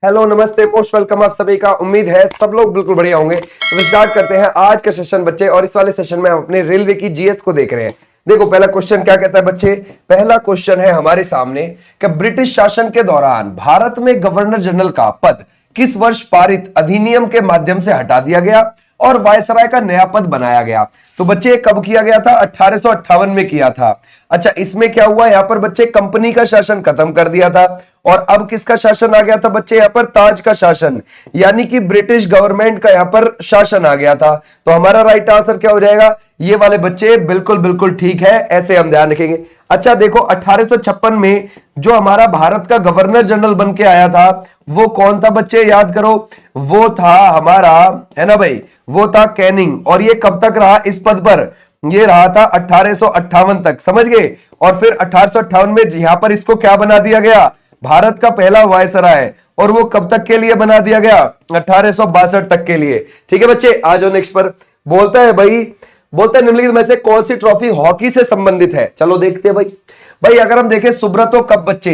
Hello नमस्ते most welcome आप सभी का। उम्मीद है सब लोग बिल्कुल बढ़िया होंगे। तो स्टार्ट करते हैं आज का सेशन बच्चे। और इस वाले सेशन में हम अपने रेलवे की जीएस को देख रहे हैं। देखो पहला क्वेश्चन क्या कहता है बच्चे। पहला क्वेश्चन है हमारे सामने कि ब्रिटिश शासन के दौरान भारत में गवर्नर जनरल का पद किस वर्ष पारित अधिनियम के माध्यम से हटा दिया गया और वायसराय का नया पद बनाया गया। तो बच्चे कब किया गया था? 1858 में किया था। अच्छा इसमें क्या हुआ यहाँ पर बच्चे, कंपनी का शासन खत्म कर दिया था और अब किसका शासन आ गया था बच्चे? यहाँ पर ताज का शासन, यानी कि ब्रिटिश गवर्नमेंट का यहाँ पर शासन आ गया था। तो हमारा राइट आंसर क्या हो जाएगा? ये वाले बच्चे बिल्कुल बिल्कुल ठीक है, ऐसे हम ध्यान रखेंगे। अच्छा देखो 1856 में जो हमारा भारत का गवर्नर जनरल बन के आया था वो कौन था बच्चे? याद करो, वो था हमारा, है ना भाई, वो था कैनिंग। और ये कब तक रहा इस पद पर? ये रहा था 1858 तक, समझ गए। और फिर 1858 में यहां पर इसको क्या बना दिया गया? भारत का पहला वायसराय। और वो कब तक के लिए बना दिया गया? 1862 तक के लिए। ठीक है बच्चे, आ जाओ नेक्स्ट पर। बोलता है भाई, बोलता है निम्नलिखित में से कौन सी ट्रॉफी हॉकी से संबंधित है? चलो देखते हैं भाई अगर हम देखें सुब्रतो कप बच्चे,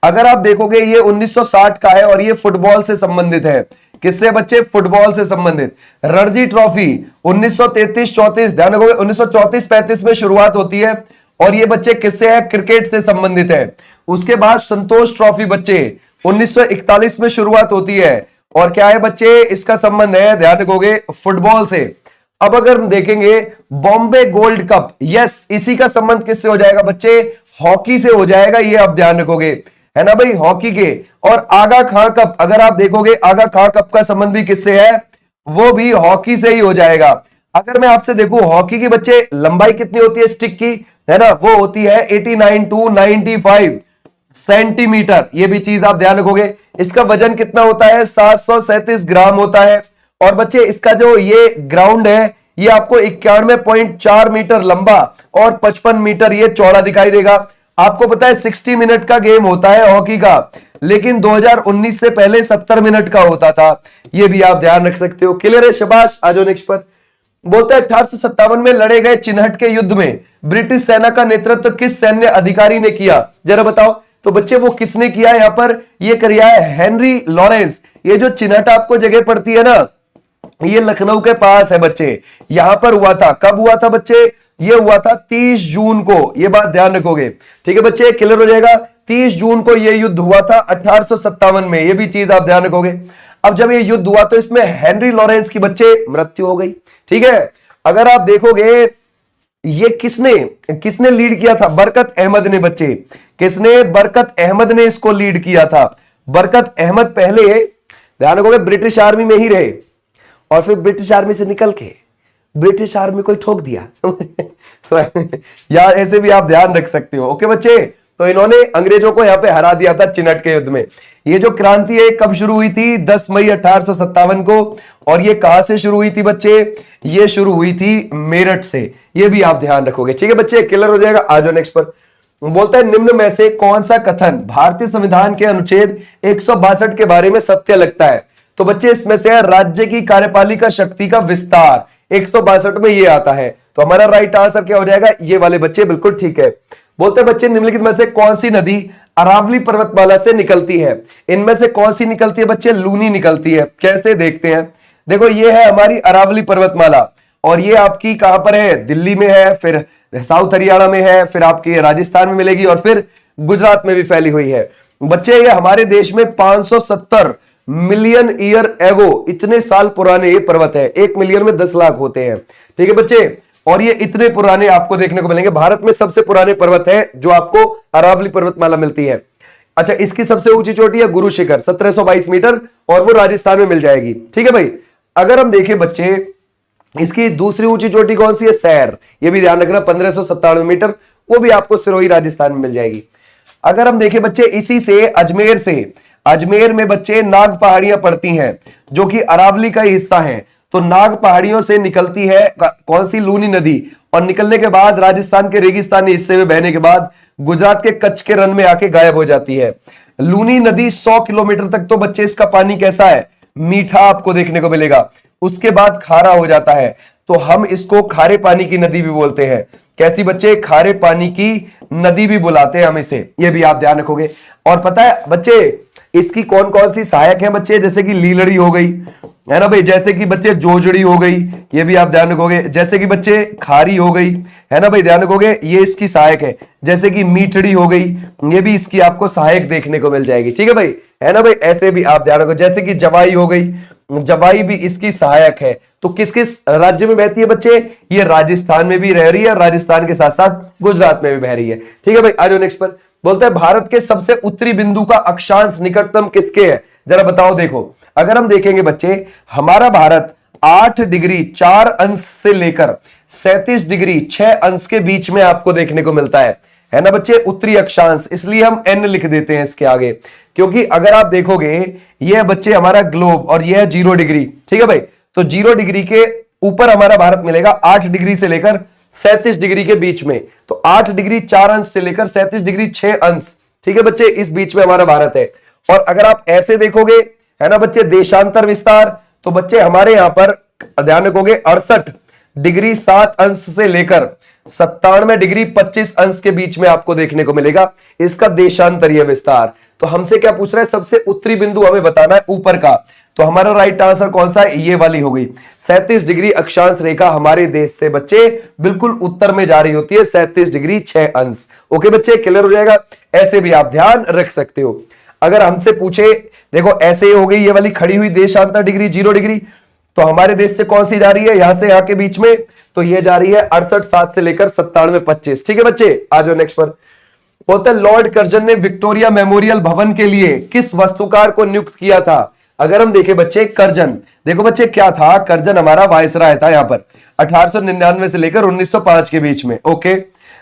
अगर आप देखोगे ये 1960 का है और ये फुटबॉल से संबंधित है। किससे बच्चे? फुटबॉल से संबंधित। रणजी ट्रॉफी 1933-34, ध्यान रखोगे 1934-35 में शुरुआत होती है और ये बच्चे किससे है? क्रिकेट से संबंधित है। उसके बाद संतोष ट्रॉफी बच्चे 1941 में शुरुआत होती है और क्या है बच्चे? इसका संबंध है, ध्यान रखोगे, फुटबॉल से। अब अगर हम देखेंगे बॉम्बे गोल्ड कप, यस, इसी का संबंध किससे हो जाएगा बच्चे? हॉकी से हो जाएगा, ये आप ध्यान रखोगे, है ना भाई, हॉकी के। और आगा खां कप, अगर आप देखोगे आगा खां कप का संबंध भी किससे है? वो भी हॉकी से ही हो जाएगा। अगर मैं आपसे देखूं हॉकी की बच्चे लंबाई कितनी होती है स्टिक की, है ना, वो होती है 89 to 95 सेंटीमीटर। ये भी चीज आप ध्यान रखोगे। इसका वजन कितना होता है? 737 ग्राम होता है। और बच्चे इसका जो ये ग्राउंड है ये आपको 91.4 मीटर लंबा और 55 मीटर ये चौड़ा दिखाई देगा। आपको पता है 60 मिनट का गेम होता है हॉकी का, लेकिन 2019 से पहले 70 मिनट का होता था। ये भी आप ध्यान रख सकते हो। क्लियर है, शाबाश। आ जाओ नेक्स्ट पर। बोलता है 1857 में लड़े गए चिन्हट के युद्ध में ब्रिटिश सेना का नेतृत्व किस सैन्य अधिकारी ने किया? जरा बताओ। तो बच्चे वो किसने किया? यहाँ पर ये किया है हेनरी लॉरेंस। ये जो चिन्हट आपको जगह पड़ती है ना, ये लखनऊ के पास है बच्चे। यहां पर हुआ था, कब हुआ था बच्चे? ये हुआ था 30 जून को, ये बात ध्यान रखोगे। ठीक है बच्चे, क्लियर हो जाएगा। 30 जून को ये युद्ध हुआ था 1857 में, ये भी चीज आप ध्यान रखोगे। अब जब ये युद्ध हुआ तो इसमें हेनरी लॉरेंस की बच्चे मृत्यु हो गई। ठीक है, अगर आप देखोगे ये किसने लीड किया था? बरकत अहमद ने बच्चे। किसने? बरकत अहमद ने इसको लीड किया था। बरकत अहमद पहले, ध्यान रखोगे, ब्रिटिश आर्मी में ही रहे और फिर ब्रिटिश आर्मी से निकल के ब्रिटिश आर्मी को ठोक दिया। यार ऐसे भी आप ध्यान रख सकते हो। ओके बच्चे, तो इन्होंने अंग्रेजों को यहां पे हरा दिया था चिन्हट के युद्ध में। ये जो क्रांति है कब शुरू हुई थी? 10 मई 1857 को। और ये कहां से शुरू हुई थी बच्चे? ये शुरू हुई थी मेरठ से। ये भी आप ध्यान रखोगे। ठीक है बच्चे, क्लियर हो जाएगा। आ जाओ नेक्स्ट पर। बोलता है निम्न में से कौन सा कथन भारतीय संविधान के अनुच्छेद 162 के बारे में सत्य लगता है? तो बच्चे इसमें से राज्य की कार्यपालिका शक्ति का विस्तार 162 में ये आता है। तो हमारा राइट आंसर क्या हो जाएगा? ये वाले बच्चे बिल्कुल ठीक है। बोलते हैं बच्चे निम्नलिखित में से कौन सी नदी अरावली पर्वतमाला से निकलती है? इनमें से कौन सी निकलती है बच्चे? लूनी निकलती है। कैसे देखते हैं, देखो ये है हमारी अरावली पर्वतमाला और ये आपकी कहां पर है? दिल्ली में है, फिर साउथ हरियाणा में है, फिर आपकी राजस्थान में मिलेगी और फिर गुजरात में भी फैली हुई है। बच्चे ये हमारे देश में 570 मिलियन ईयर एगो, इतने साल पुराने ये पर्वत है। 1 मिलियन में 10 लाख होते हैं। ठीक है बच्चे, और ये इतने पुराने आपको देखने को मिलेंगे। भारत में सबसे पुराने पर्वत है जो आपको अरावली पर्वतमाला मिलती है। अच्छा, इसकी सबसे ऊंची चोटी है गुरु शिखर 1722 मीटर और वो राजस्थान में मिल जाएगी। ठीक है भाई, अगर हम देखें बच्चे इसकी दूसरी ऊंची चोटी कौन सी है? सैर, ये भी ध्यान रखना, 1597 मीटर, वो भी आपको सिरोही राजस्थान में मिल जाएगी। अगर हम देखें बच्चे इसी से अजमेर में बच्चे नाग पहाड़ियां पड़ती हैं जो कि अरावली का ही हिस्सा है। तो नाग पहाड़ियों से निकलती है कौन सी? लूनी नदी। और निकलने के बाद राजस्थान के रेगिस्तानी हिस्से में बहने के बाद गुजरात के कच्छ के रन में आके गायब हो जाती है। लूनी नदी 100 किलोमीटर तक तो बच्चे इसका पानी कैसा है? मीठा आपको देखने को मिलेगा। उसके बाद खारा हो जाता है। तो हम इसको खारे पानी की नदी भी बोलते हैं। कैसी बच्चे? खारे पानी की नदी भी बुलाते हैं हम इसे, ये भी आप ध्यान रखोगे। और पता है बच्चे इसकी कौन कौन सी सहायक है बच्चे? जैसे कि लीलड़ी हो गई, है ना भाई, जैसे कि बच्चे जोजड़ी हो गई, ये भी आप ध्यान रखोगे। जैसे कि बच्चे खारी हो गई, है ना भाई, ध्यान रखोगे, ये इसकी सहायक है। जैसे कि मीठड़ी हो गई, ये भी इसकी आपको सहायक देखने को मिल जाएगी, ठीक है भाई, है ना भाई। ऐसे भी आप ध्यान रखो, जैसे कि जवाई हो गई, जवाई भी इसकी सहायक है। तो किस किस राज्य में बहती है बच्चे? ये राजस्थान में भी रह रही है, राजस्थान के साथ साथ गुजरात में भी बह रही है, ठीक है भाई। आ जाओ नेक्स्ट पर। बोलता है भारत के सबसे उत्तरी बिंदु का अक्षांश निकटतम किसके है? जरा बताओ। देखो अगर हम देखेंगे बच्चे, हमारा भारत 8 डिग्री 4 अंश से लेकर 37 डिग्री 6 अंश के बीच में आपको देखने को मिलता है ना बच्चे, उत्तरी अक्षांश। इसलिए हम एन लिख देते हैं इसके आगे, क्योंकि अगर आप देखोगे ये बच्चे हमारा ग्लोब और ये है 0 डिग्री, ठीक है भाई। तो 0 डिग्री के ऊपर हमारा भारत मिलेगा 8 डिग्री से लेकर 37 डिग्री के बीच में। तो 8 डिग्री 4 अंश से लेकर 37 डिग्री 6 अंश, ठीक है बच्चे, इस बीच में हमारा भारत है। और अगर आप ऐसे देखोगे, है ना बच्चे, देशांतर विस्तार, तो बच्चे हमारे यहां पर ध्यान रखोगे 68 डिग्री 7 अंश से लेकर 97 डिग्री 25 अंश के बीच में आपको देखने को मिलेगा इसका देशांतरीय विस्तार। तो हमसे क्या पूछ रहा है? सबसे उत्तरी बिंदु हमें बताना है ऊपर का। तो हमारा राइट आंसर कौन सा है? ये वाली हो गई। 37 डिग्री अक्षांश रेखा हमारे देश से बच्चे बिल्कुल उत्तर में जा रही होती है, 37 डिग्री 6 अंश। ओके बच्चे, क्लियर हो जाएगा। ऐसे भी आप ध्यान रख सकते हो। अगर हमसे पूछे, देखो ऐसे ही हो गई ये वाली खड़ी हुई देशांतर डिग्री 0 डिग्री, तो हमारे देश से कौन सी जा रही है? यहां से यहां के बीच में, तो ये जा रही है 68 7 से लेकर 97 25, ठीक है बच्चे। आ जाओ नेक्स्ट पर। बोलते हैं लॉर्ड कर्जन ने विक्टोरिया मेमोरियल भवन के लिए किस वास्तुकार को नियुक्त किया था? अगर हम देखें बच्चे, कर्जन, देखो बच्चे क्या था, कर्जन हमारा वायसराय था यहां पर 1899 से लेकर 1905 के बीच में, ओके।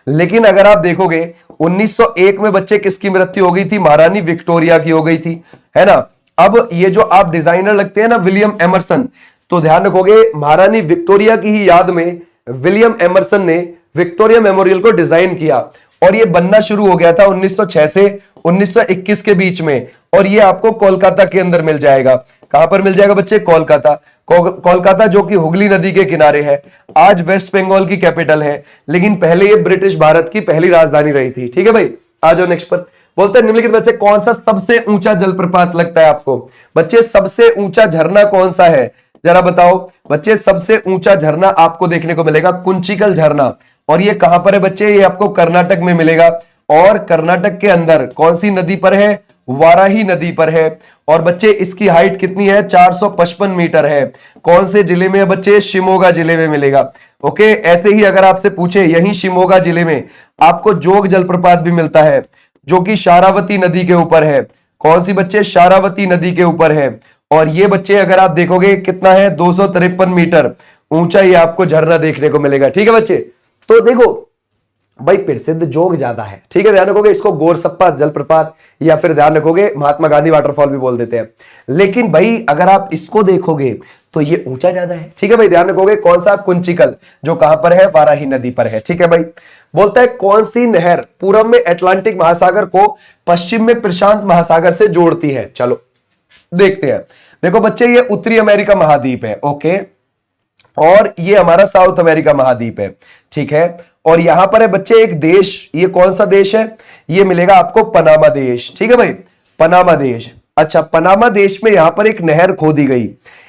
लेकिन अगर आप देखोगे 1901 में बच्चे किसकी मृत्यु हो गई थी? महारानी विक्टोरिया की हो गई थी, है ना। अब ये जो आप डिजाइनर लगते हैं ना विलियम एमरसन, तो ध्यान रखोगे महारानी विक्टोरिया की ही याद में विलियम एमरसन ने विक्टोरिया मेमोरियल को डिजाइन किया, और ये बनना शुरू हो गया था 1906 से 1921 के बीच में। और ये आपको कोलकाता के अंदर मिल जाएगा। कहां पर मिल जाएगा बच्चे? कोलकाता। कोलकाता जो कि हुगली नदी के किनारे है, आज वेस्ट बंगाल की कैपिटल है, लेकिन पहले ये ब्रिटिश भारत की पहली राजधानी रही थी, ठीक है भाई। आ जाओ नेक्स्ट पर। बोलते हैं निम्नलिखित में से कौन सा सबसे ऊंचा जलप्रपात लगता है आपको? बच्चे सबसे ऊंचा झरना कौन सा है? जरा बताओ बच्चे। सबसे ऊंचा झरना आपको देखने को मिलेगा कुंचिकल झरना, और ये कहां पर है बच्चे? ये आपको कर्नाटक में मिलेगा। और कर्नाटक के अंदर कौन सी नदी पर है? वाराही नदी पर है। और बच्चे इसकी हाइट कितनी है? 455 मीटर है। कौन से जिले में है बच्चे? शिमोगा जिले में मिलेगा, ओके। ऐसे ही अगर आपसे पूछे, यही शिमोगा जिले में आपको जोग जलप्रपात भी मिलता है, जो कि शारावती नदी के ऊपर है। कौन सी बच्चे? शारावती नदी के ऊपर है। और ये बच्चे अगर आप देखोगे कितना है? 253 मीटर ऊंचा ये आपको झरना देखने को मिलेगा, ठीक है बच्चे। तो देखो भाई प्रसिद्ध जोग ज्यादा है, ठीक है, ध्यान रखोगे। इसको गोरसप्पा जलप्रपात या फिर ध्यान रखोगे महात्मा गांधी वाटरफॉल भी बोल देते हैं। लेकिन भाई अगर आप इसको देखोगे तो ये ऊंचा ज्यादा है, ठीक है भाई, ध्यान रखोगे। कौन सा? कुंचिकल, जो कहां पर है? वाराही नदी पर है, ठीक है भाई। बोलता है कौन सी नहर पूरब में अटलांटिक महासागर को पश्चिम में प्रशांत महासागर से जोड़ती है? चलो देखते हैं। देखो बच्चे ये उत्तरी अमेरिका महाद्वीप है, ओके, और ये हमारा साउथ अमेरिका महाद्वीप है, ठीक है। और यहां पर है बच्चे एक देश, ये कौन सा देश है? ये मिलेगा आपको पनामा देश, ठीक है भाई, पनामा देश। अच्छा, पनामा देश में यहां पर एक नहर खोदी गई।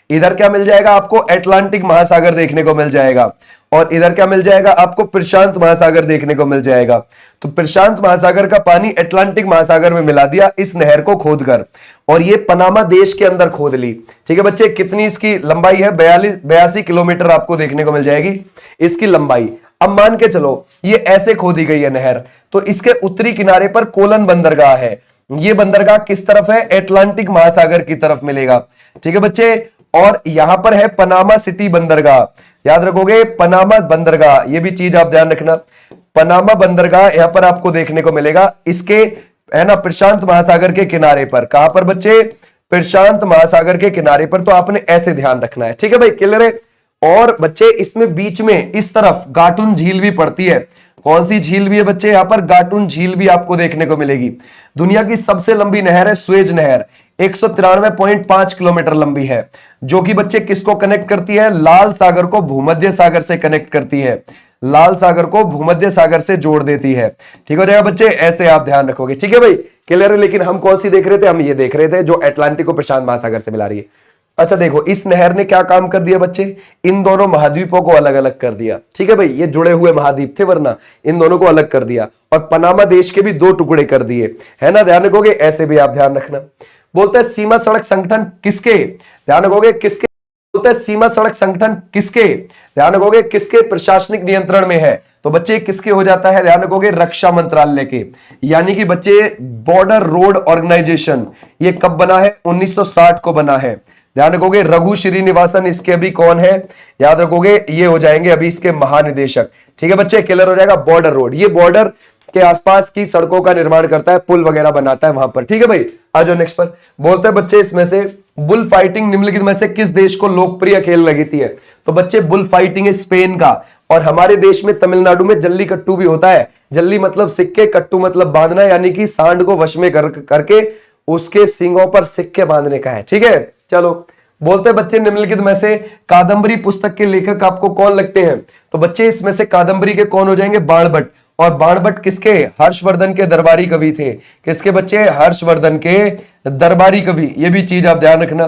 इधर क्या मिल जाएगा आपको? अटलांटिक महासागर देखने को मिल जाएगा। और इधर क्या मिल जाएगा आपको? प्रशांत महासागर देखने को मिल जाएगा। तो प्रशांत महासागर का पानी अटलांटिक महासागर में मिला दिया इस नहर को खोदकर, और ये पनामा देश के अंदर खोद ली, ठीक है बच्चे। कितनी इसकी लंबाई है? 82 किलोमीटर आपको देखने को मिल जाएगी इसकी लंबाई। अब मान के चलो ये ऐसे खोदी गई है नहर, तो इसके उत्तरी किनारे पर कोलन बंदरगाह है। ये बंदरगाह किस तरफ है? अटलांटिक महासागर की तरफ मिलेगा, ठीक है बच्चे। और यहां पर है पनामा सिटी बंदरगाह, याद रखोगे, पनामा बंदरगाह, ये भी चीज आप ध्यान रखना। पनामा बंदरगाह यहां पर आपको देखने को मिलेगा इसके, है ना, प्रशांत महासागर के किनारे पर। कहां पर बच्चे? प्रशांत महासागर के किनारे पर। तो आपने ऐसे ध्यान रखना है, ठीक है भाई, क्लियर है। और बच्चे इसमें बीच में इस तरफ गाटुन झील भी पड़ती है। कौन सी झील भी है बच्चे? यहां पर गाटुन झील भी आपको देखने को मिलेगी। दुनिया की सबसे लंबी नहर है स्वेज नहर, 193.5 किलोमीटर लंबी है, जो कि बच्चे किसको कनेक्ट करती है? लाल सागर को भूमध्य सागर से कनेक्ट करती है, लाल सागर को भूमध्य सागर से जोड़ देती है। ठीक हो जाएगा बच्चे, ऐसे आप ध्यान रखोगे। ठीक है भाई, क्लियर है। लेकिन हम कौन सी देख रहे थे? हम ये देख रहे थे जो अटलांटिक को प्रशांत महासागर से मिला रही है। अच्छा देखो, इस नहर ने क्या काम कर दिया बच्चे? इन दोनों महाद्वीपों को अलग अलग कर दिया। ठीक है भाई, ये जुड़े हुए महाद्वीप थे, वरना इन दोनों को अलग कर दिया, और पनामा देश के भी 2 टुकड़े कर दिए, है ना? ध्यान रखोगे, ऐसे भी आप ध्यान रखना। बोलते हैं सीमा सड़क संगठन किसके, ध्यान रखोगे, किसके? बोलते हैं सीमा सड़क संगठन किसके, ध्यान रखोगे, किसके प्रशासनिक नियंत्रण में है? तो बच्चे किसके हो जाता है? ध्यान रखोगे, रक्षा मंत्रालय के। यानी कि बच्चे बॉर्डर रोड ऑर्गेनाइजेशन, ये कब बना है? 1960 को बना है। ध्यान रखोगे, रघु श्रीनिवासन इसके अभी कौन है? याद रखोगे, ये हो जाएंगे अभी इसके महानिदेशक। ठीक है बच्चे, क्लियर हो जाएगा। बॉर्डर रोड, ये बॉर्डर के आसपास की सड़कों का निर्माण करता है, पुल वगैरह बनाता है वहां पर। ठीक है भाई, आ जाओ नेक्स्ट पर। बोलते हैं बच्चे इसमें से बुल फाइटिंग निम्नलिखित में से किस देश को लोकप्रिय खेल लगी थी? है तो बच्चे बुल फाइटिंग है स्पेन का, और हमारे देश में तमिलनाडु में जल्लीकट्टू भी होता है। जल्ली मतलब सिक्के, कट्टू मतलब बांधना, यानी कि सांड को वश में करके उसके सींगों पर सिक्के बांधने का है। ठीक है, चलो। बोलते बच्चे निम्नलिखित में से कादंबरी पुस्तक के लेखक आपको कौन लगते हैं? तो बच्चे इसमें से कादंबरी के कौन हो जाएंगे? बाणभट्ट। और बाणभट्ट किसके? हर्षवर्धन के दरबारी कवि थे। किसके बच्चे? हर्षवर्धन के दरबारी कवि। ये भी चीज आप ध्यान रखना,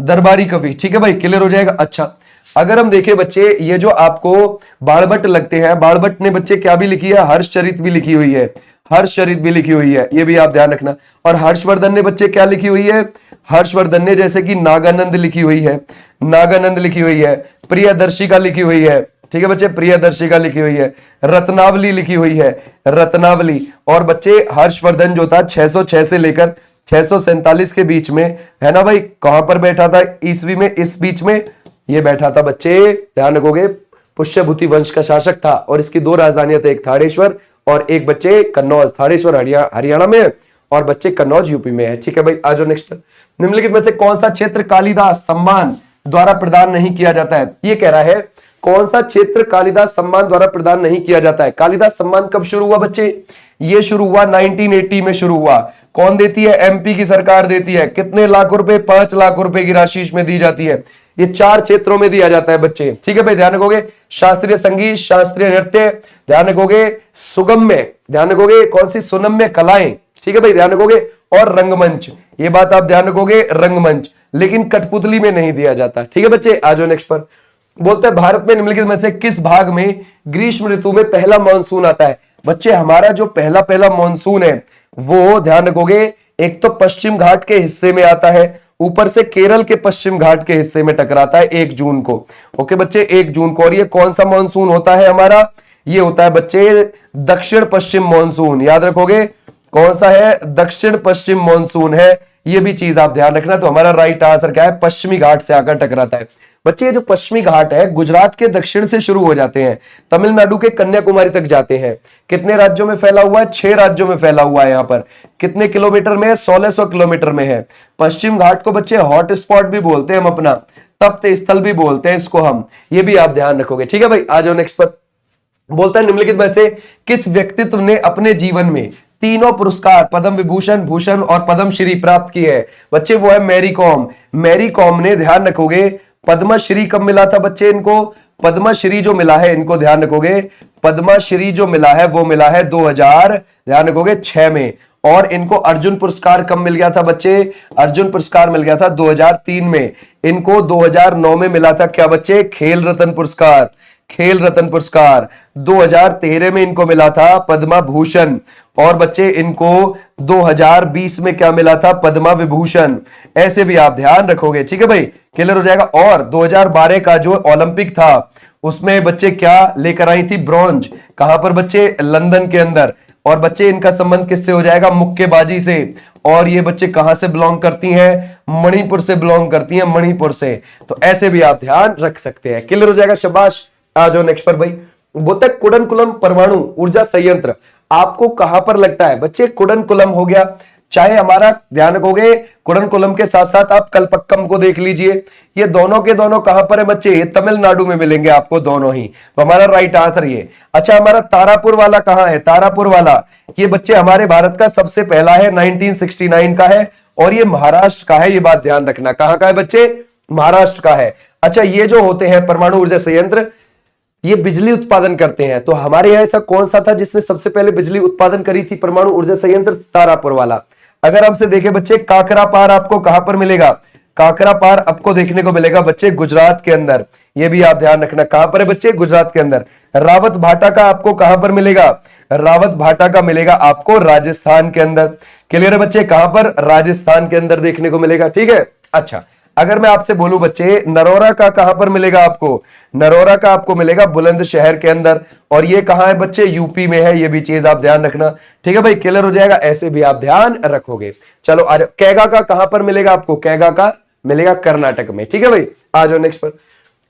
दरबारी कवि। ठीक है भाई, क्लियर हो जाएगा। अच्छा, अगर हम देखें बच्चे, ये जो आपको बाणभट्ट लगते हैं, बाणभट्ट ने बच्चे क्या भी लिखी है? हर्षचरित भी लिखी हुई है, हर्षचरित भी लिखी हुई है, ये भी आप ध्यान रखना। और हर्षवर्धन ने बच्चे क्या लिखी हुई है? हर्षवर्धन ने जैसे कि नागानंद लिखी हुई है, नागानंद लिखी हुई है, प्रियदर्शिका लिखी हुई है। ठीक है बच्चे, प्रियदर्शिका लिखी हुई है, रत्नावली लिखी हुई है, रत्नावली। और बच्चे हर्षवर्धन जो था 606 से लेकर 647 के बीच में, है ना भाई, कहां पर बैठा था ईस्वी में? इस बीच में ये बैठा था बच्चे, ध्यान रखोगे, पुष्यभूति वंश का शासक था। और इसकी 2 राजधानियां थे, एक थाड़ेश्वर और एक बच्चे कन्नौज। थाड़ेश्वर हरियाणा में और बच्चे कन्नौज यूपी में है। ठीक है भाई, आ जाओ नेक्स्ट। निम्नलिखित में से कौन सा क्षेत्र कालिदास सम्मान द्वारा प्रदान नहीं किया जाता है? ये कह रहा है कौन सा क्षेत्र कालिदास सम्मान द्वारा प्रदान नहीं किया जाता है? कालिदास सम्मान कब शुरू हुआ बच्चे? ये शुरू हुआ 1980 में शुरू हुआ। कौन देती है? एमपी की सरकार देती है। कितने लाख रुपए? 5 लाख रुपए की राशि इसमें दी जाती है। ये 4 क्षेत्रों में दिया जाता है बच्चे। ठीक है भाई, ध्यान रखोगे, शास्त्रीय संगीत, शास्त्रीय नृत्य, ध्यान रखोगे, सुगम्य, ध्यान रखोगे, कौन सी? सुनम्य कलाएं। ठीक है भाई, ध्यान रखोगे, और रंगमंच, ये बात आप ध्यान रखोगे, रंगमंच। लेकिन कठपुतली में नहीं दिया जाता। ठीक है बच्चे, आ जाओ नेक्स्ट पर। बोलते हैं भारत में निम्नलिखित में से किस भाग में ग्रीष्म ऋतु में पहला मानसून आता है? बच्चे हमारा जो पहला मानसून है वो, ध्यान रखोगे, एक तो पश्चिम घाट के हिस्से में आता है, ऊपर से केरल के पश्चिम घाट के हिस्से में टकराता है 1 जून को। ओके बच्चे, 1 जून को। और ये कौन सा मानसून होता है हमारा? ये होता है बच्चे दक्षिण पश्चिम मानसून। याद रखोगे, कौन सा है? दक्षिण पश्चिम मानसून है। ये भी चीज आप ध्यान रखना। तो हमारा राइट आंसर क्या है? पश्चिमी घाट से आकर टकराता है। बच्चे ये जो पश्चिमी घाट है गुजरात के दक्षिण से शुरू हो जाते हैं, तमिलनाडु के कन्याकुमारी तक जाते हैं। कितने राज्यों में फैला हुआ है? 6 राज्यों में फैला हुआ है। यहाँ पर कितने किलोमीटर में है? 1600 किलोमीटर में है। पश्चिम घाट को बच्चे हॉट स्पॉट भी बोलते हैं हम, अपना तप्त स्थल भी बोलते हैं इसको हम। ये भी आप ध्यान रखोगे। ठीक है भाई, आ जाओ नेक्स्ट पर। बोलता है निम्नलिखित में से किस व्यक्तित्व ने अपने जीवन में तीनों पुरस्कार, पद्म विभूषण, भूषण और पद्मश्री प्राप्त किए हैं? बच्चे वो है मैरी कॉम। मैरी कॉम ने, ध्यान रखोगे, पद्मश्री कब मिला था बच्चे इनको? पद्मश्री जो मिला है इनको, ध्यान रखोगे, पद्मश्री जो मिला है वो मिला है 2000, ध्यान रखोगे, 6 में। और इनको अर्जुन पुरस्कार कब मिल गया था बच्चे? अर्जुन पुरस्कार मिल गया था 2003 में। इनको 2009 में मिला था क्या बच्चे? खेल रत्न पुरस्कार। खेल रत्न पुरस्कार 2013 में इनको मिला था पद्मा भूषण। और बच्चे इनको 2020 में क्या मिला था? पद्मा विभूषण। ऐसे भी आप ध्यान रखोगे। ठीक है भाई, क्लियर हो जाएगा। और 2012 का जो ओलंपिक था उसमें बच्चे क्या लेकर आई थी? ब्रॉन्ज। कहां पर बच्चे? लंदन के अंदर। और बच्चे इनका संबंध किससे हो जाएगा? मुक्केबाजी से। और ये बच्चे कहां से बिलोंग करती हैं? मणिपुर से बिलोंग करती हैं, मणिपुर से। तो ऐसे भी आप ध्यान रख सकते हैं। क्लियर हो जाएगा, शाबाश। आ जाओ नेक्स्ट पर भाई। बोलता है कुडनकुलम परमाणु ऊर्जा संयंत्र आपको कहां पर लगता है? बच्चे कुडनकुलम हो गया, चाहे हमारा ध्यान रखोगे कुडनकुलम के साथ साथ आप कलपक्कम को देख लीजिए, ये दोनों के दोनों कहां पर है बच्चे, ये तमिलनाडु में मिलेंगे आपको दोनों ही, तो हमारा राइट आंसर ये। अच्छा हमारा तारापुर वाला कहां है, तारापुर वाला ये बच्चे हमारे भारत का सबसे पहला है, 1969 का है, और ये महाराष्ट्र का है, ये बात ध्यान रखना। कहां का है बच्चे, महाराष्ट्र का है। अच्छा ये जो होते हैं परमाणु ऊर्जा संयंत्र, ये बिजली उत्पादन करते हैं, तो हमारे यहां ऐसा कौन सा था जिसने सबसे पहले बिजली उत्पादन करी थी परमाणु ऊर्जा संयंत्र, तारापुर वाला। अगर हमसे देखें बच्चे काकरापार आपको कहां पर मिलेगा, काकरापार आपको देखने को मिलेगा बच्चे गुजरात के अंदर, ये भी आप ध्यान रखना कहां पर है बच्चे, गुजरात के अंदर। रावत भाटा का आपको कहां पर मिलेगा, रावत भाटा का मिलेगा आपको राजस्थान के अंदर। क्लियर है बच्चे, कहां पर, राजस्थान के अंदर देखने को मिलेगा, ठीक है। अच्छा अगर मैं आपसे बोलूं बच्चे नरोरा का कहां पर मिलेगा आपको, नरोरा का आपको मिलेगा बुलंदशहर के अंदर, और ये कहां है बच्चे, यूपी में है, ये भी चीज आप ध्यान रखना, ठीक है भाई, क्लियर हो जाएगा, ऐसे भी आप ध्यान रखोगे। चलो आज कैगा का कहां पर मिलेगा आपको, कैगा का मिलेगा कर्नाटक में, ठीक है भाई। आ जाओ नेक्स्ट पर।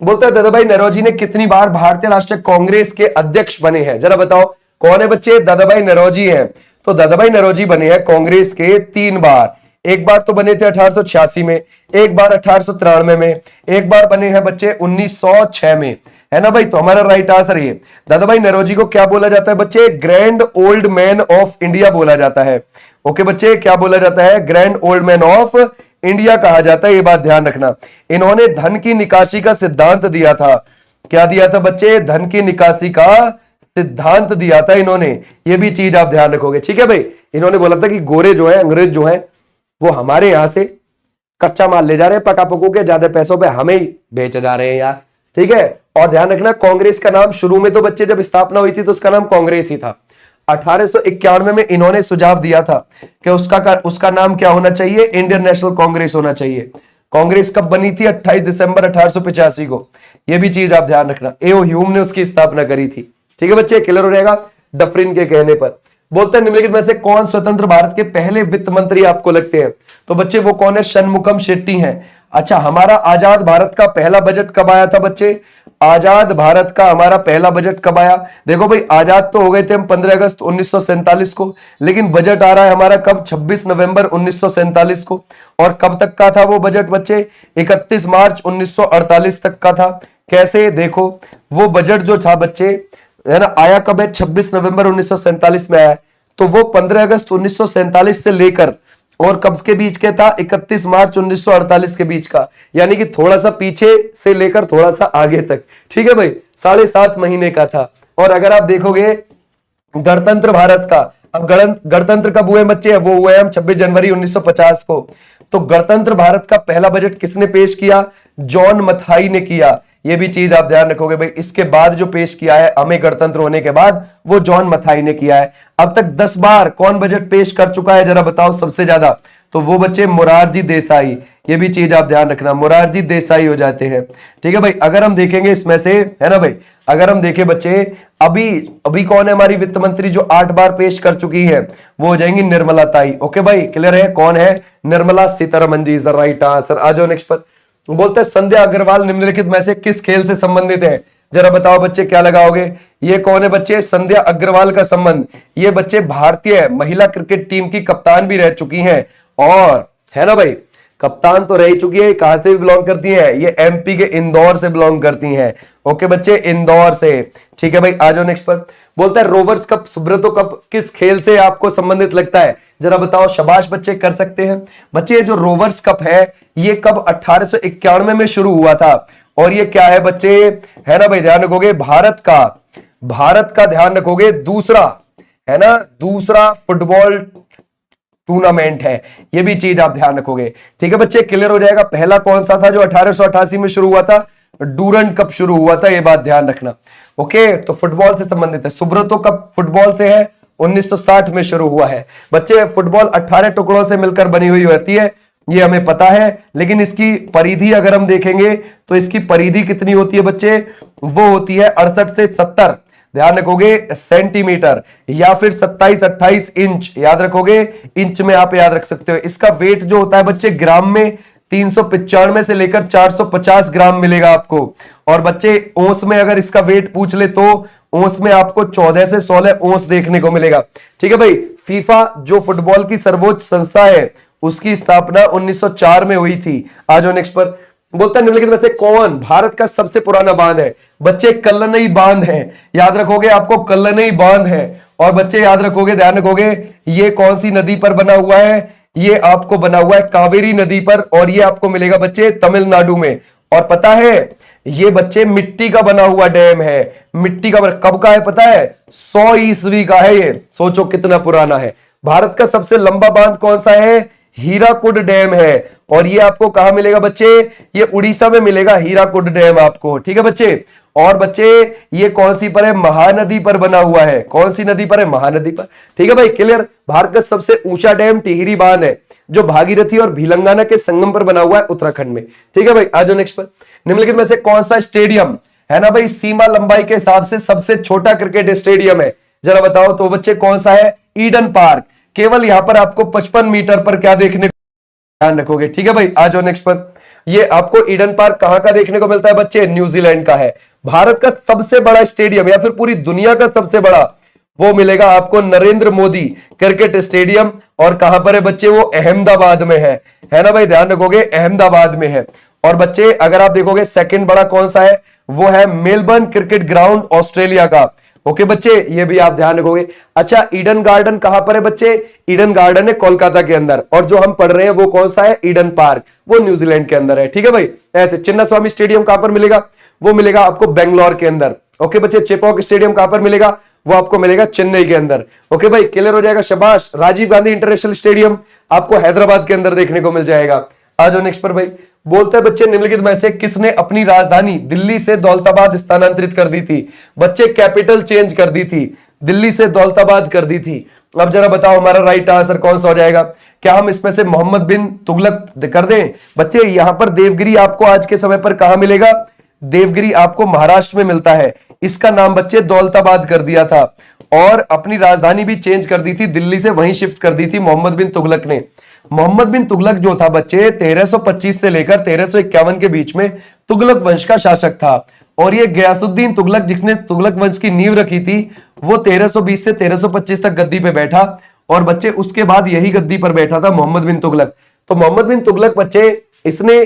बोलता है दादा भाई नौरोजी ने कितनी बार भारतीय राष्ट्रीय कांग्रेस के अध्यक्ष बने हैं, जरा बताओ कौन है बच्चे, दादा भाई नौरोजी है। तो दादा भाई नौरोजी बने हैं कांग्रेस के 3 बार, एक बार तो बने थे 1886 में, एक बार 1893 में, एक बार बने हैं बच्चे 1906 में, है ना भाई। तो हमारा राइट आंसर ये। दादा भाई नौरोजी को क्या बोला जाता है बच्चे, grand old man of India बोला जाता है। ओके बच्चे, क्या बोला जाता है, grand old man of India कहा जाता है, ये बात ध्यान रखना। इन्होंने धन की निकासी का सिद्धांत दिया था, क्या दिया था बच्चे, धन की निकासी का सिद्धांत दिया था इन्होंने, ये भी चीज आप ध्यान रखोगे, ठीक है भाई। इन्होंने बोला था कि गोरे जो है, अंग्रेज जो है, वो हमारे यहां से कच्चा माल ले जा रहे हैं पका पकू के, ज्यादा पैसों पे हमें ही बेच जा रहे हैं यार, ठीक है। और ध्यान रखना कांग्रेस का नाम शुरू में तो बच्चे जब स्थापना हुई थी तो उसका नाम कांग्रेस ही था। 1891 में इन्होंने सुझाव दिया था कि उसका नाम क्या होना चाहिए, इंडियन नेशनल कांग्रेस होना चाहिए। कांग्रेस कब बनी थी, 28 दिसंबर 1885 को, यह भी चीज आप ध्यान रखना। एओ ह्यूम ने उसकी स्थापना करी थी, ठीक है बच्चे, क्लियर हो जाएगा डफरिन के कहने पर। बोलते हैं निम्नलिखित में से कौन स्वतंत्र भारत के पहले वित्त मंत्री आपको लगते हैं, तो बच्चे वो कौन है, षणमुखम शेट्टी हैं। अच्छा हमारा आजाद भारत का पहला बजट कब आया था बच्चे, आजाद भारत का हमारा पहला बजट कब आया, देखो भाई आजाद तो हो गए थे हम 15 अगस्त 1947 को, लेकिन बजट आ रहा है हमारा कब, 26 नवंबर 1947 को। और कब तक का था वो बजट बच्चे, 31 मार्च 1948 तक का था। कैसे, देखो वो बजट जो था बच्चे, है ना, आया कब है, 26 नवंबर 1947 में आया, तो वो 15 अगस्त 1947 से लेकर और कब के बीच के था, 31 मार्च 1948 के बीच का, यानी कि थोड़ा सा पीछे से लेकर थोड़ा सा आगे तक, ठीक है भाई, 7.5 महीने का था। और अगर आप देखोगे गणतंत्र भारत का, अब गणतंत्र कब हुए बच्चे, वो हुए हम 26 जनवरी 1950 को। तो गणतंत्र भारत का पहला बजट किसने पेश किया, जॉन मथाई ने किया, ये भी चीज आप ध्यान रखोगे भाई। इसके बाद जो पेश किया है हमें गणतंत्र होने के बाद, वो जॉन मथाई ने किया है। अब तक 10 बार कौन बजट पेश कर चुका है, जरा बताओ सबसे ज्यादा, तो वो बच्चे मोरारजी देसाई, ये भी चीज आप ध्यान रखना, मोरारजी देसाई हो जाते हैं, ठीक है भाई। अगर हम देखेंगे इसमें से, है ना भाई, अगर हम देखें बच्चे अभी कौन है हमारी वित्त मंत्री जो 8 बार पेश कर चुकी है, वो हो जाएंगी निर्मला ताई। ओके भाई, क्लियर है, कौन है, निर्मला सीतारमन जी इज द राइट आंसर। आ जाओ नेक्स्ट पर। बोलते हैं संध्या अग्रवाल निम्नलिखित में से किस खेल से संबंधित है, जरा बताओ बच्चे क्या लगाओगे, ये कौन है बच्चे, संध्या अग्रवाल का संबंध, ये बच्चे भारतीय महिला क्रिकेट टीम की कप्तान भी रह चुकी हैं, और है ना भाई, कप्तान तो रह चुकी है, कहां से बिलोंग करती है, ये एमपी के इंदौर से बिलोंग करती हैं। ओके बच्चे, इंदौर से, ठीक है भाई। आ जाओ नेक्स्ट पर। बोलता है रोवर्स कप, सुब्रतो कप किस खेल से आपको संबंधित लगता है, जरा बताओ। शाबाश बच्चे, कर सकते हैं बच्चे। ये जो रोवर्स कप है ये कब 1891 में शुरू हुआ था, और ये क्या है बच्चे, है ना भाई, ध्यान रखोगे भारत का ध्यान रखोगे दूसरा, है ना, दूसरा फुटबॉल टूर्नामेंट है, ये भी चीज आप ध्यान रखोगे, ठीक है बच्चे, क्लियर हो जाएगा। पहला कौन सा था जो 1888 में शुरू हुआ था, डूरंड कप शुरू हुआ था, ये बात ध्यान रखना। ओके, तो फुटबॉल से संबंधित है। सुब्रतो कप फुटबॉल से है, 1960 में शुरू हुआ है बच्चे। फुटबॉल 18 टुकड़ों से मिलकर बनी हुई होती है, ये हमें पता है, लेकिन इसकी परिधि अगर हम देखेंगे तो इसकी परिधि कितनी होती है बच्चे, वो होती है 68 से 70, ध्यान रखोगे, सेंटीमीटर, या फिर 27-28 इंच, याद रखोगे, इंच में आप याद रख सकते हो। इसका वेट जो होता है बच्चे ग्राम में 395 से लेकर 450 ग्राम मिलेगा आपको। और बच्चे ओंस में अगर इसका वेट पूछ ले तो ओंस में आपको 14 से 16 ओंस देखने को मिलेगा। ठीक है भाई। फीफा जो फुटबॉल की सर्वोच्च संस्था है उसकी स्थापना 1904 में हुई थी। आ जाओ नेक्स्ट पर। बोलता है निम्नलिखित में से कौन भारत का सबसे पुराना बांध है? बच्चे कल्लनई बांध है, याद रखोगे आपको कल्लनई बांध है। और बच्चे याद रखोगे, ध्यान रखोगे, ये कौन सी नदी पर बना हुआ है? ये आपको बना हुआ है कावेरी नदी पर, और ये आपको मिलेगा बच्चे तमिलनाडु में। और पता है ये बच्चे मिट्टी का बना हुआ डैम है। मिट्टी का कब का है पता है? 100 ईस्वी का है ये। सोचो कितना पुराना है। भारत का सबसे लंबा बांध कौन सा है? हीराकुड डैम है। और ये आपको कहां मिलेगा बच्चे? ये उड़ीसा में मिलेगा हीराकुड डैम आपको। ठीक है बच्चे। और बच्चे ये कौन सी पर है? महानदी पर बना हुआ है। कौन सी नदी पर है? महानदी पर। ठीक है भाई, क्लियर। भारत का सबसे ऊंचा डैम टिहरी बांध है जो भागीरथी और भीलंगाना के संगम पर बना हुआ है उत्तराखंड में। ठीक है भाई, आ जाओ नेक्स्ट पर। निम्नलिखित में से कौन सा स्टेडियम है ना भाई सीमा लंबाई के हिसाब से सबसे छोटा क्रिकेट स्टेडियम है? जरा बताओ तो बच्चे कौन सा है? Eden park. केवल यहां पर आपको 55 मीटर पर क्या देखने को, ध्यान रखोगे। ठीक है भाई, आ जाओ नेक्स्ट पर। ये आपको ईडन पार्क कहां का देखने को मिलता है बच्चे? न्यूजीलैंड का है। भारत का सबसे बड़ा स्टेडियम या फिर पूरी दुनिया का सबसे बड़ा वो मिलेगा आपको नरेंद्र मोदी क्रिकेट स्टेडियम। और कहां पर है बच्चे? वो अहमदाबाद में है ना भाई, ध्यान रखोगे अहमदाबाद में है। और बच्चे अगर आप देखोगे सेकंड बड़ा कौन सा है? वो है मेलबर्न क्रिकेट ग्राउंड ऑस्ट्रेलिया का। ओके बच्चे, ये भी आप ध्यान रखोगे। अच्छा, ईडन गार्डन कहां पर है बच्चे? ईडन गार्डन है कोलकाता के अंदर। और जो हम पढ़ रहे हैं वो कौन सा है? ईडन पार्क, वो न्यूजीलैंड के अंदर है। ठीक है भाई। ऐसे चिन्ना स्वामी स्टेडियम कहां पर मिलेगा? वो मिलेगा आपको बेंगलोर के अंदर। ओके बच्चे। चेपॉक स्टेडियम कहां पर मिलेगा? वो आपको मिलेगा चेन्नई के अंदर। ओके भाई, क्लियर हो जाएगा, शाबाश। राजीव गांधी इंटरनेशनल स्टेडियम आपको हैदराबाद के अंदर देखने को मिल जाएगा। आ जाओ नेक्स्ट पर भाई। बोलते हैं बच्चे निम्नलिखित में से किसने अपनी राजधानी दिल्ली से दौलताबाद स्थानांतरित कर दी थी? बच्चे कैपिटल चेंज कर दी थी, दिल्ली से दौलताबाद कर दी थी। अब जरा बताओ हमारा राइट आंसर कौन सा हो जाएगा? क्या हम इसमें से मोहम्मद बिन तुगलक कर दें? बच्चे यहां पर देवगिरी आपको आज के समय पर कहां मिलेगा? देवगिरी आपको महाराष्ट्र में मिलता है। इसका नाम बच्चे दौलताबाद कर दिया था और अपनी राजधानी भी चेंज कर दी थी, दिल्ली से वहीं शिफ्ट कर दी थी मोहम्मद बिन तुगलक ने। मोहम्मद बिन तुगलक जो था बच्चे 1325 से लेकर 1351 के बीच में तुगलक वंश का शासक था। और ये गयासुद्दीन तुगलक जिसने तुगलक वंश की नींव रखी थी वो 1320 से 1325 तक गद्दी पे बैठा। और बच्चे उसके बाद यही गद्दी पर बैठा था मोहम्मद बिन तुगलक। तो मोहम्मद बिन तुगलक बच्चे इसने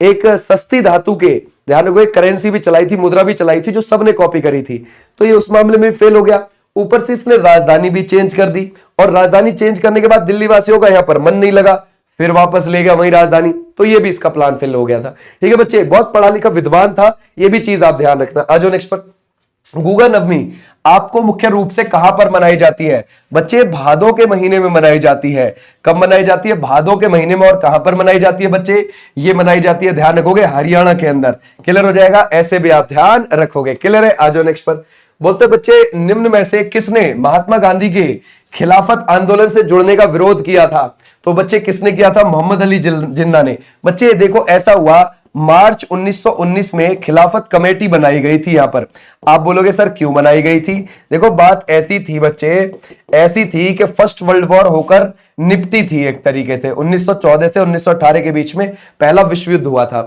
एक सस्ती धातु के, ध्यान रखो, एक करेंसी भी चलाई थी, मुद्रा भी चलाई थी जो सबने कॉपी करी थी। तो ये उस मामले में फेल हो गया। ऊपर से इसने राजधानी भी चेंज कर दी और राजधानी चेंज करने के बाद दिल्ली वासियों का यहां पर मन नहीं लगा, फिर वापस ले गया वही राजधानी। तो ये भी इसका प्लान फेल हो गया था। ठीक है बच्चे, बहुत पढ़ा लिखा विद्वान था, ये भी चीज आप ध्यान रखना। आ जाओ नेक्स्ट पर। गुगा नवमी आपको मुख्य रूप से कहां पर मनाई जाती है? बच्चे भादों के महीने में मनाई जाती है। कब मनाई जाती है? भादों के महीने में। और कहां पर मनाई जाती है बच्चे? ये मनाई जाती है, ध्यान रखोगे, हरियाणा के अंदर। क्लियर हो जाएगा, ऐसे भी आप ध्यान रखोगे। क्लियर है, आ जाओ नेक्स्ट पर। बोलते बच्चे निम्न में से किसने महात्मा गांधी के खिलाफत आंदोलन से जुड़ने का विरोध किया था? तो बच्चे किसने किया था? मोहम्मद अली जिन्ना ने। बच्चे देखो ऐसा हुआ, मार्च 1919 में खिलाफत कमेटी बनाई गई थी। यहां पर आप बोलोगे सर क्यों बनाई गई थी? देखो बात ऐसी थी बच्चे, ऐसी थी कि फर्स्ट वर्ल्ड वॉर होकर निपटी थी एक तरीके से। 1914 से 1918 के बीच में पहला विश्व युद्ध हुआ था।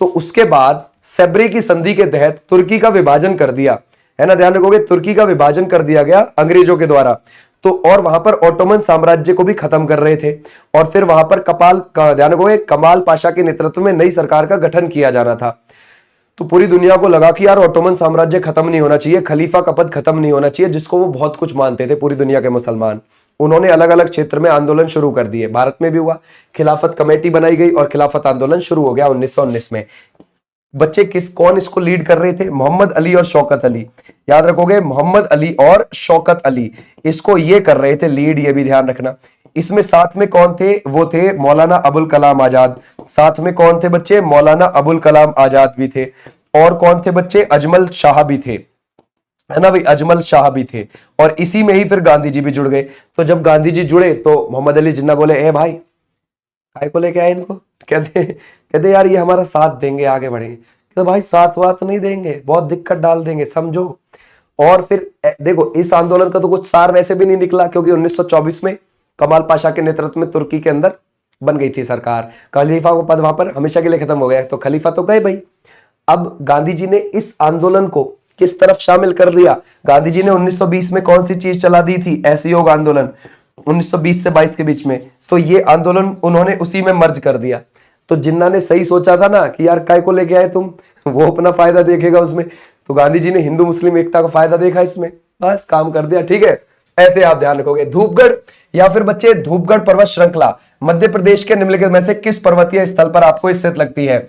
तो उसके बाद सेब्री की संधि के तहत तुर्की का विभाजन कर दिया, है ना, ध्यान रखोगे, तुर्की का विभाजन कर दिया गया अंग्रेजों के द्वारा। तो और वहां पर ओटोमन साम्राज्य को भी खत्म कर रहे थे। और फिर वहां पर ध्यान रखोगे, कमाल पाशा के नेतृत्व में नई सरकार का गठन किया जाना था। तो पूरी दुनिया को लगा कि यार ओटोमन साम्राज्य खत्म नहीं होना चाहिए, खलीफा का पद खत्म नहीं होना चाहिए, जिसको वो बहुत कुछ मानते थे पूरी दुनिया के मुसलमान। उन्होंने अलग अलग क्षेत्र में आंदोलन शुरू कर दिए। भारत में भी हुआ, खिलाफत कमेटी बनाई गई और खिलाफत आंदोलन शुरू हो गया 1919 में। बच्चे कौन इसको लीड कर रहे थे? मोहम्मद अली और शौकत अली। याद रखोगे, मोहम्मद अली और शौकत अली इसको ये कर रहे थे लीड, ये भी ध्यान रखना। इसमें साथ में कौन थे? वो थे मौलाना अबुल कलाम आजाद। साथ में कौन थे बच्चे? मौलाना अबुल कलाम आजाद भी थे। और कौन थे बच्चे? अजमल शाह भी थे, है ना भाई, अजमल शाह भी थे। और इसी में ही फिर गांधी जी भी जुड़ गए। तो जब गांधी जी जुड़े तो मोहम्मद अली जिन्ना बोले, ए भाई काय को लेके आए इनको? कहते यार ये हमारा साथ देंगे, आगे बढ़ेंगे। तो भाई साथ वात नहीं देंगे, बहुत दिक्कत डाल देंगे, समझो। और फिर देखो इस आंदोलन का तो कुछ सार वैसे भी नहीं निकला, क्योंकि 1924 में कमाल पाशा के नेतृत्व में तुर्की के अंदर बन गई थी सरकार, खलीफा का पद वहां पर हमेशा के लिए खत्म हो गया, तो खलीफा तो गए भाई। अब गांधी जी ने इस आंदोलन को किस तरफ शामिल कर लिया? गांधी जी ने 1920 में कौन सी चीज चला दी थी? असहयोग आंदोलन, 1920 से 22 के बीच में। तो ये आंदोलन उन्होंने उसी में मर्ज कर दिया। तो जिन्ना ने सही सोचा था ना कि यार काय को लेके आए तुम, वो अपना फायदा देखेगा उसमें, तो गांधी जी ने हिंदू मुस्लिम एकता का फायदा देखा इसमें, बस काम कर दिया। ठीक है, ऐसे आप ध्यान रखोगे। धूपगढ़ या फिर बच्चे धूपगढ़ पर्वत श्रृंखला मध्य प्रदेश के निम्नलिखित में से किस पर्वतीय स्थल पर आपको स्थित लगती है?